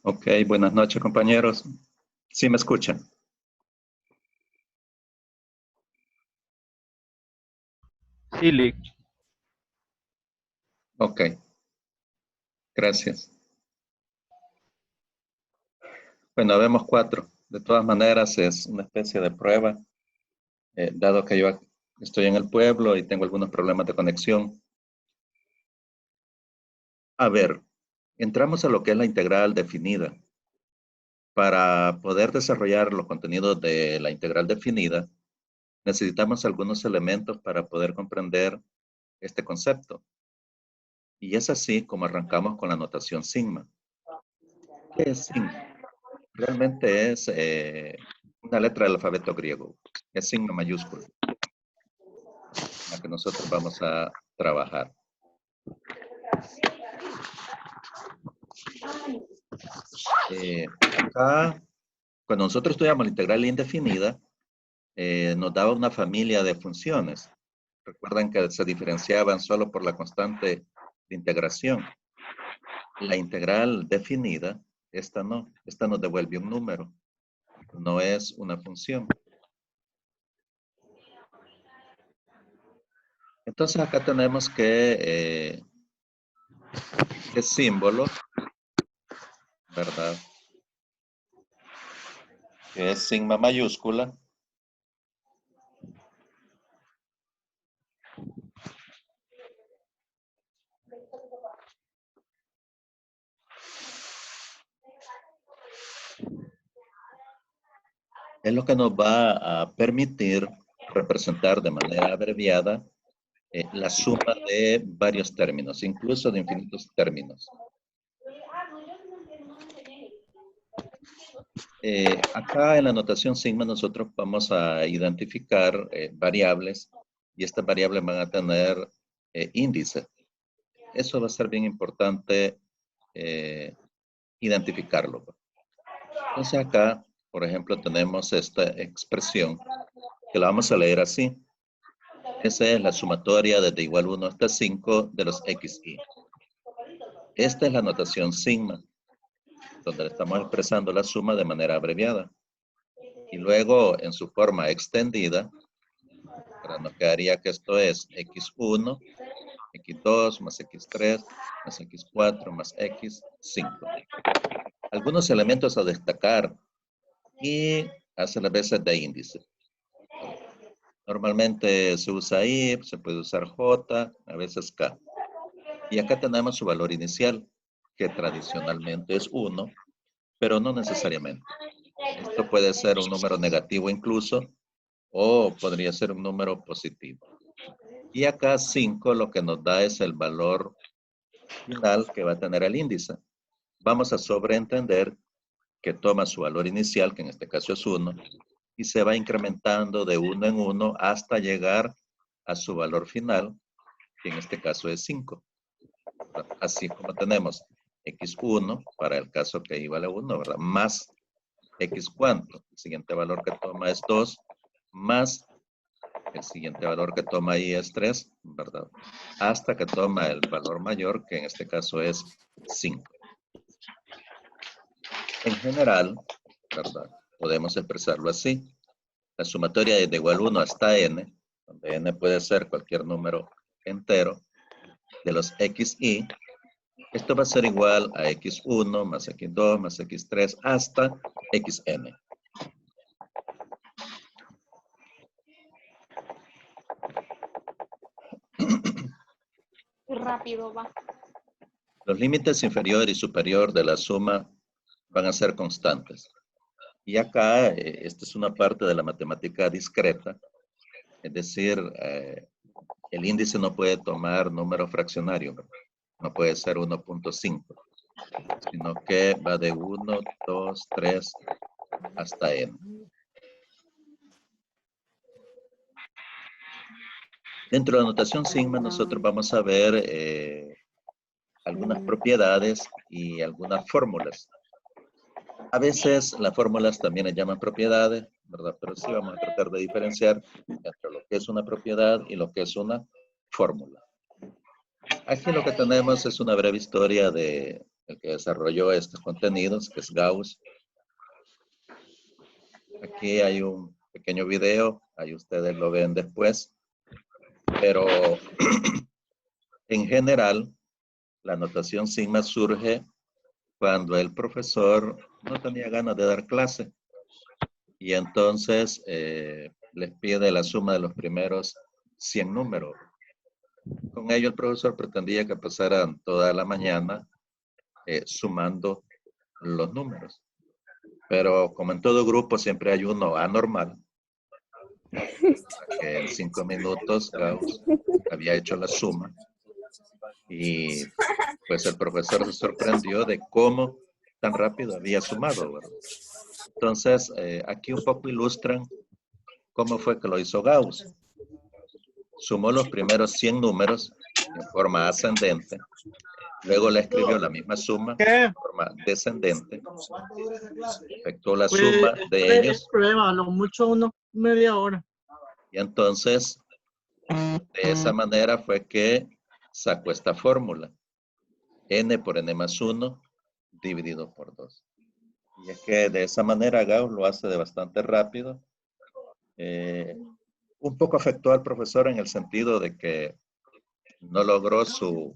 Ok, buenas noches, compañeros. ¿Sí me escuchan? Sí, Lick. Ok, gracias. Bueno, vemos 4. De todas maneras, es una especie de prueba, dado que yo estoy en el pueblo y tengo algunos problemas de conexión. A ver, entramos a lo que es la integral definida. Para poder desarrollar los contenidos de la integral definida, necesitamos algunos elementos para poder comprender este concepto. Y es así como arrancamos con la notación sigma. ¿Qué es sigma? Realmente es una letra del alfabeto griego. Es sigma mayúscula, la que nosotros vamos a trabajar. Acá, cuando nosotros estudiamos la integral indefinida, nos daba una familia de funciones. Recuerdan que se diferenciaban solo por la constante de integración. La integral definida, esta nos devuelve un número, no es una función. Entonces acá tenemos que este símbolo, ¿verdad? Que es sigma mayúscula. Es lo que nos va a permitir representar de manera abreviada la suma de varios términos, incluso de infinitos términos. Acá en la notación sigma nosotros vamos a identificar variables y estas variables van a tener índice. Eso va a ser bien importante identificarlo. Entonces acá, por ejemplo, tenemos esta expresión que la vamos a leer así. Esa es la sumatoria desde igual 1 hasta 5 de los xy. Esta es la notación sigma, donde estamos expresando la suma de manera abreviada. Y luego, en su forma extendida, nos quedaría que esto es x1, x2 más x3 más x4 más x5. Algunos elementos a destacar y hace las veces de índice. Normalmente se usa i, se puede usar j, a veces k. Y acá tenemos su valor inicial, que tradicionalmente es 1, pero no necesariamente. Esto puede ser un número negativo incluso, o podría ser un número positivo. Y acá 5 lo que nos da es el valor final que va a tener el índice. Vamos a sobreentender que toma su valor inicial, que en este caso es 1, y se va incrementando de 1 en 1 hasta llegar a su valor final, que en este caso es 5. Así como tenemos x1 para el caso que i vale 1, ¿verdad? Más x cuánto. El siguiente valor que toma es 2, más el siguiente valor que toma i es 3, ¿verdad? Hasta que toma el valor mayor, que en este caso es 5. En general, ¿verdad? Podemos expresarlo así. La sumatoria es de igual 1 hasta n, donde n puede ser cualquier número entero, de los xy. Esto va a ser igual a x1 más x2 más x3 hasta xn. Qué rápido va. Los límites inferior y superior de la suma van a ser constantes. Y acá, esta es una parte de la matemática discreta, es decir, el índice no puede tomar número fraccionario, no puede ser 1.5, sino que va de 1, 2, 3 hasta n. Dentro de la notación sigma nosotros vamos a ver algunas propiedades y algunas fórmulas. A veces las fórmulas también les llaman propiedades, ¿verdad? Pero sí vamos a tratar de diferenciar entre lo que es una propiedad y lo que es una fórmula. Aquí lo que tenemos es una breve historia del que desarrolló estos contenidos, que es Gauss. Aquí hay un pequeño video, ahí ustedes lo ven después, pero en general, la notación sigma surge cuando el profesor no tenía ganas de dar clase y entonces les pide la suma de los primeros 100 números. Con ello el profesor pretendía que pasaran toda la mañana sumando los números. Pero como en todo grupo siempre hay uno anormal, que en 5 minutos Gauss había hecho la suma y pues el profesor se sorprendió de cómo tan rápido había sumado, ¿verdad? Entonces, aquí un poco ilustran cómo fue que lo hizo Gauss. Sumó los primeros 100 números en forma ascendente, luego le escribió la misma suma en forma descendente, efectuó la suma de ellos. Prueba, a lo mucho media hora. Y entonces, de esa manera fue que sacó esta fórmula. N por N más 1 dividido por 2. Y es que de esa manera Gauss lo hace de bastante rápido. Un poco afectó al profesor en el sentido de que no logró su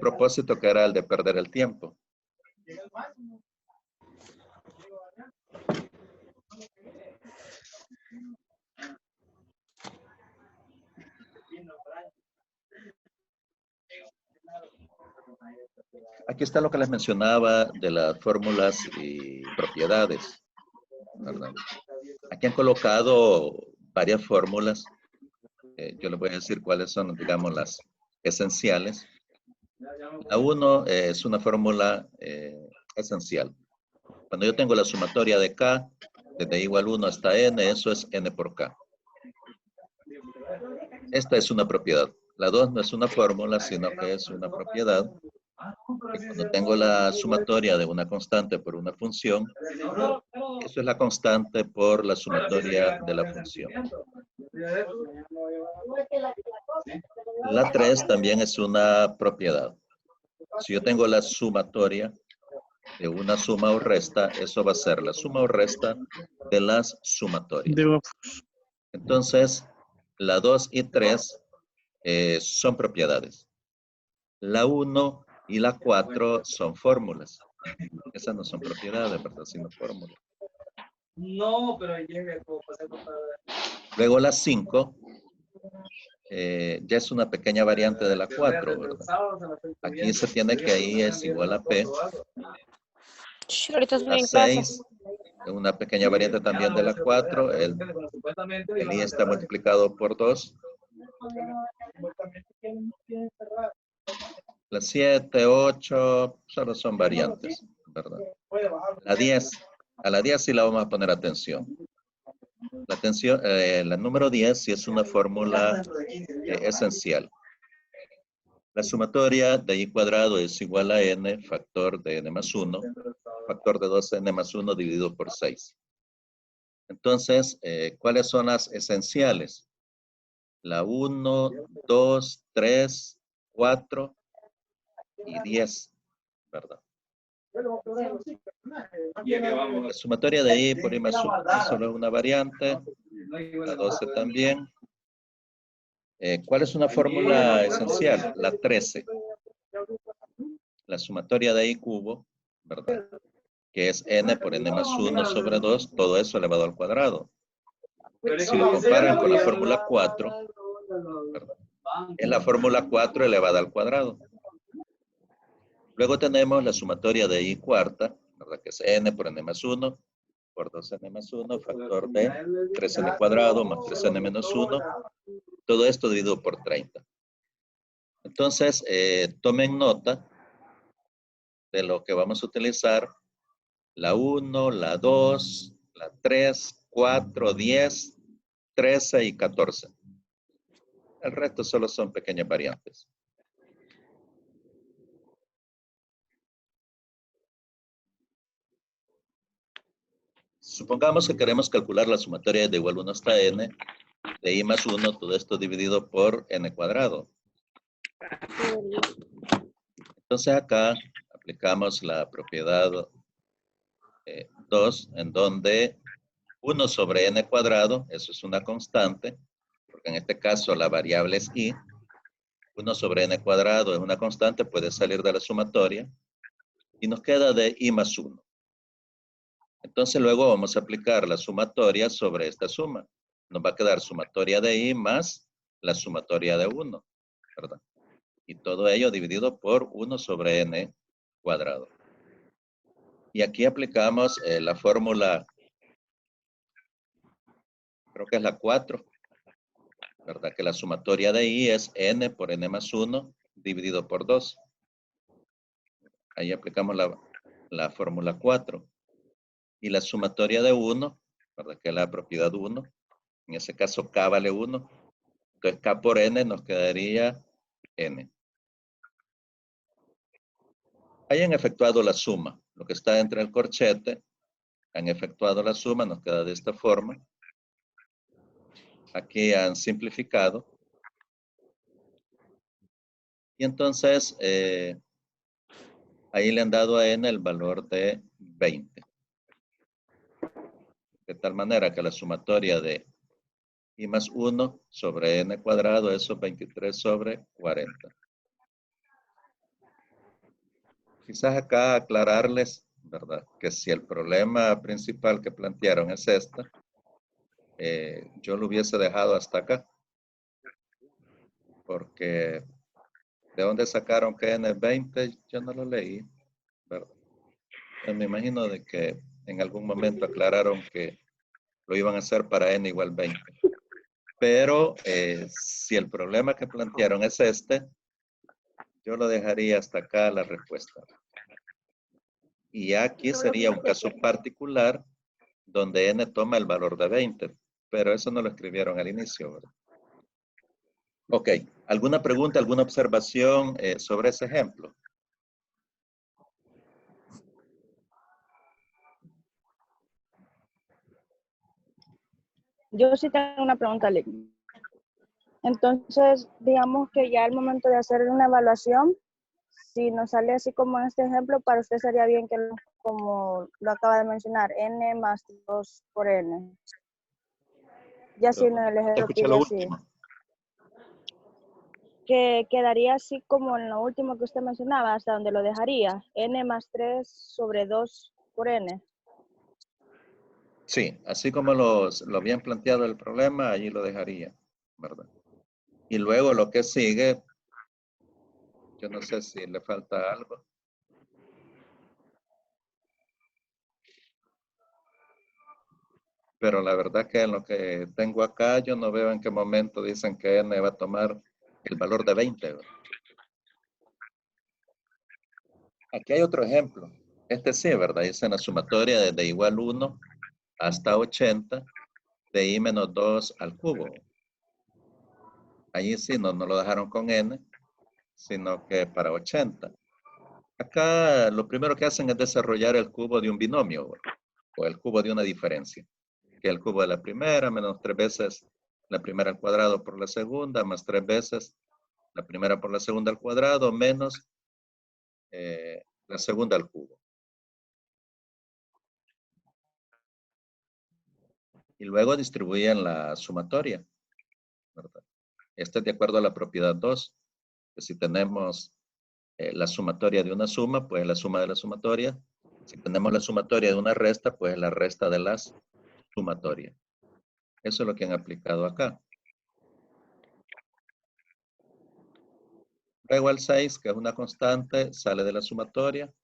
propósito, que era el de perder el tiempo. Aquí está lo que les mencionaba de las fórmulas y propiedades, ¿verdad? Aquí han colocado varias fórmulas. Yo les voy a decir cuáles son, digamos, las esenciales. La 1 es una fórmula esencial. Cuando yo tengo la sumatoria de K, desde I igual 1 hasta N, eso es N por K. Esta es una propiedad. La 2 no es una fórmula, sino que es una propiedad. Y cuando tengo la sumatoria de una constante por una función, eso es la constante por la sumatoria de la función. La 3 también es una propiedad. Si yo tengo la sumatoria de una suma o resta, eso va a ser la suma o resta de las sumatorias. Entonces, la 2 y 3 son propiedades. La 1 y la 4 son fórmulas. Esas no son propiedades, ¿verdad? Sino fórmulas. No, pero Luego la 5 ya es una pequeña variante de la 4, ¿verdad? Aquí se tiene que I es igual a P. Ahorita estoy La en clase. 6 es una pequeña variante también de la 4. El I está multiplicado por 2. La 7, 8, solo son variantes, ¿verdad? La 10, a la 10 sí la vamos a poner atención. La número 10 sí es una fórmula esencial. La sumatoria de I cuadrado es igual a N, factor de N más 1, factor de 2N más 1 dividido por 6. Entonces, ¿cuáles son las esenciales? La 1, 2, 3, 4 y 10, ¿verdad? La sumatoria de I por I más 1 solo es una variante. La 12 también. ¿Cuál es una fórmula esencial? La 13. La sumatoria de I cubo, ¿verdad? Que es N por N más 1 sobre 2, todo eso elevado al cuadrado. Si lo comparan con la fórmula 4, ¿verdad? Es la fórmula 4 elevada al cuadrado. Luego tenemos la sumatoria de I cuarta, ¿verdad? Que es N por N más 1 por 2N más 1, factor de 3N cuadrado más 3N menos 1. Todo esto dividido por 30. Entonces, tomen nota de lo que vamos a utilizar. La 1, la 2, la 3, 4, 10, 13 y 14. El resto solo son pequeñas variantes. Supongamos que queremos calcular la sumatoria de igual 1 hasta N de I más 1, todo esto dividido por N cuadrado. Entonces acá aplicamos la propiedad 2, en donde 1 sobre n cuadrado, eso es una constante, porque en este caso la variable es i. 1 sobre n cuadrado es una constante, puede salir de la sumatoria, y nos queda de i más 1. Entonces luego vamos a aplicar la sumatoria sobre esta suma. Nos va a quedar sumatoria de i más la sumatoria de 1, ¿verdad? Y todo ello dividido por 1 sobre n cuadrado. Y aquí aplicamos la fórmula, creo que es la 4, ¿verdad? Que la sumatoria de i es n por n más 1 dividido por 2. Ahí aplicamos la fórmula 4. Y la sumatoria de 1, ¿verdad? Que es la propiedad 1. En ese caso, k vale 1. Entonces, k por n nos quedaría n. Hayan efectuado la suma. Lo que está entre el corchete, han efectuado la suma, nos queda de esta forma. Aquí han simplificado. Y entonces, ahí le han dado a n el valor de 20. De tal manera que la sumatoria de i más 1 sobre n cuadrado, eso es 23 sobre 40. Quizás acá aclararles, ¿verdad? Que si el problema principal que plantearon es esta, yo lo hubiese dejado hasta acá. Porque ¿de dónde sacaron que n es 20? Yo no lo leí, ¿verdad? Me imagino de que en algún momento aclararon que lo iban a hacer para n igual 20. Pero si el problema que plantearon es este, yo lo dejaría hasta acá la respuesta. Y aquí sería un caso particular donde n toma el valor de 20, pero eso no lo escribieron al inicio, ¿verdad? Ok, ¿alguna pregunta, alguna observación sobre ese ejemplo? Yo sí tengo una pregunta, Lick. Entonces, digamos que ya al momento de hacer una evaluación, si nos sale así como en este ejemplo, para usted sería bien que, como lo acaba de mencionar, n más 2 por n. Ya si en el Te ejemplo escuché pide lo así. último. Que quedaría así como en lo último que usted mencionaba, hasta donde lo dejaría, n más 3 sobre 2 por n. Sí, así como lo habían planteado el problema, allí lo dejaría, ¿verdad? Y luego lo que sigue, yo no sé si le falta algo. Pero la verdad que en lo que tengo acá, yo no veo en qué momento dicen que n va a tomar el valor de 20. ¿Verdad? Aquí hay otro ejemplo. Este sí, ¿verdad? Dice en la sumatoria desde igual 1 hasta 80 de i menos 2 al cubo. Allí sí no lo dejaron con n, sino que para 80. Acá lo primero que hacen es desarrollar el cubo de un binomio, ¿verdad? O el cubo de una diferencia, que es el cubo de la primera menos 3 veces la primera al cuadrado por la segunda, más 3 veces la primera por la segunda al cuadrado, menos la segunda al cubo. Y luego distribuyen la sumatoria, ¿verdad? Este es de acuerdo a la propiedad 2, que si tenemos la sumatoria de una suma, pues la suma de la sumatoria. Si tenemos la sumatoria de una resta, pues la resta de las sumatorias. Eso es lo que han aplicado acá. Luego el 6, que es una constante, sale de la sumatoria,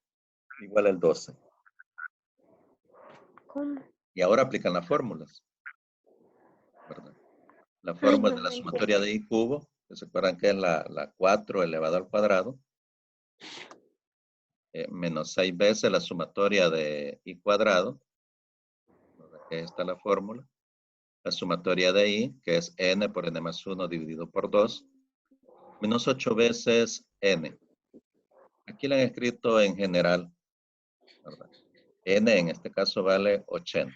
igual el 12. ¿Cómo? Y ahora aplican las fórmulas, ¿verdad? La fórmula de la sumatoria de i cubo, que se acuerdan que es la 4 elevado al cuadrado, menos 6 veces la sumatoria de i cuadrado, ¿verdad? Que esta es la fórmula. La sumatoria de i, que es n por n más 1 dividido por 2, menos 8 veces n. Aquí lo han escrito en general, ¿verdad? N en este caso vale 80.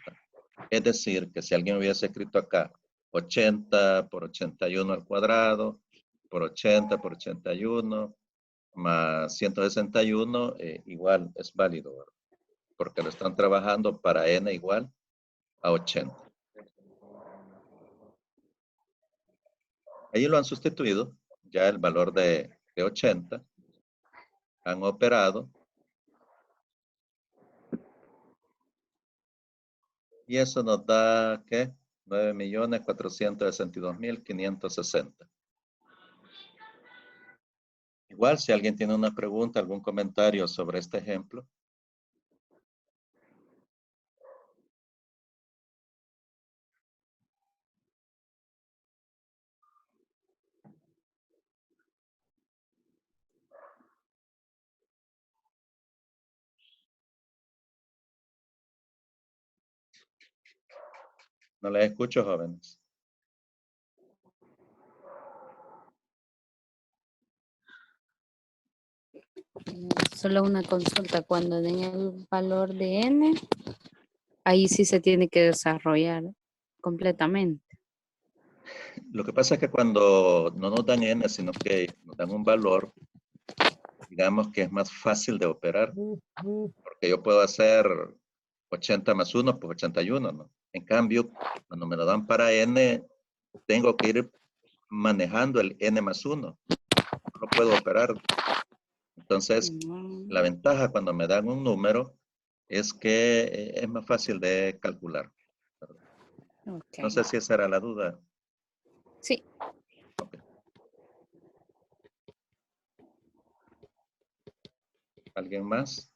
Es decir, que si alguien hubiese escrito acá 80 por 81 al cuadrado, por 80 por 81, más 161, igual es válido, ¿verdad? Porque lo están trabajando para n igual a 80. Ahí lo han sustituido, ya el valor de 80. Han operado. Y eso nos da, ¿qué? 9.462.560. Igual, si alguien tiene una pregunta, algún comentario sobre este ejemplo. No les escucho, jóvenes. Solo una consulta. Cuando den el valor de n, ahí sí se tiene que desarrollar completamente. Lo que pasa es que cuando no nos dan n, sino que nos dan un valor, digamos que es más fácil de operar. Porque yo puedo hacer 80 más 1, pues 81, ¿no? En cambio, cuando me lo dan para n, tengo que ir manejando el n más 1. No lo puedo operar. Entonces, la ventaja cuando me dan un número es que es más fácil de calcular. Okay. No sé si esa era la duda. Sí. Okay. ¿Alguien más?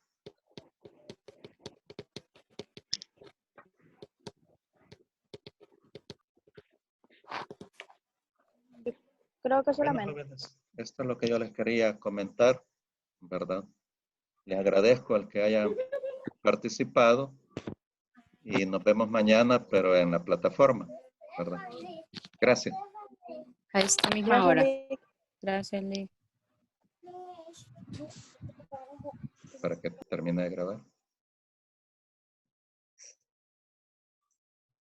Creo que Bueno, solamente. jóvenes, esto es lo que yo les quería comentar, ¿verdad? Les agradezco al que haya participado y nos vemos mañana, pero en la plataforma, ¿verdad? Gracias. A esta misma Gracias, hora. Lick. Gracias, Lee. Para que termine de grabar.